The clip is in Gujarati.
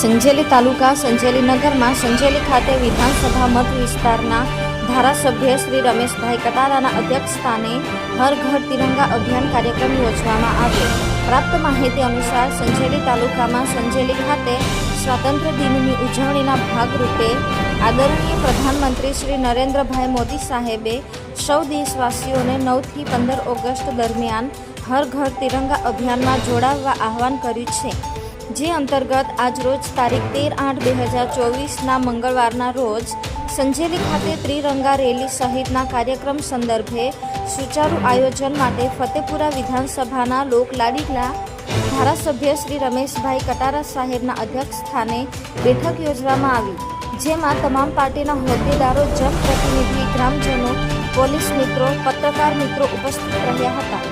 સંજેલી તાલુકા સંજેલી નગરમાં સંજેલી ખાતે વિધાનસભા મત વિસ્તારના ધારાસભ્ય શ્રી રમેશભાઈ કટારાના અધ્યક્ષસ્થાને હર ઘર તિરંગા અભિયાન કાર્યક્રમ યોજવામાં આવ્યો। પ્રાપ્ત માહિતી અનુસાર સંજેલી તાલુકામાં સંજેલી ખાતે સ્વાતંત્ર્ય દિનની ઉજવણીના ભાગરૂપે આદરણીય પ્રધાનમંત્રી શ્રી નરેન્દ્રભાઈ મોદી સાહેબે સૌ દેશવાસીઓને 9 થી 15 ઓગસ્ટ દરમિયાન હર ઘર તિરંગા અભિયાનમાં જોડાવવા આહવાન કર્યું છે, જે અંતર્ગત આજરોજ તારીખ 13/8/2024ના મંગળવારના રોજ સંજેલી ખાતે ત્રિરંગા રેલી સહિતના કાર્યક્રમ સંદર્ભે સુચારુ આયોજન માટે ફતેપુરા વિધાનસભાના લોકલાડીલા ધારાસભ્ય શ્રી રમેશભાઈ કટારા સાહેબના અધ્યક્ષસ્થાને બેઠક યોજવામાં આવી, જેમાં તમામ પાર્ટીના હોદ્દેદારો, જનપ્રતિનિધિ, ગ્રામજનો, પોલીસ મિત્રો, પત્રકાર મિત્રો ઉપસ્થિત રહ્યા હતા।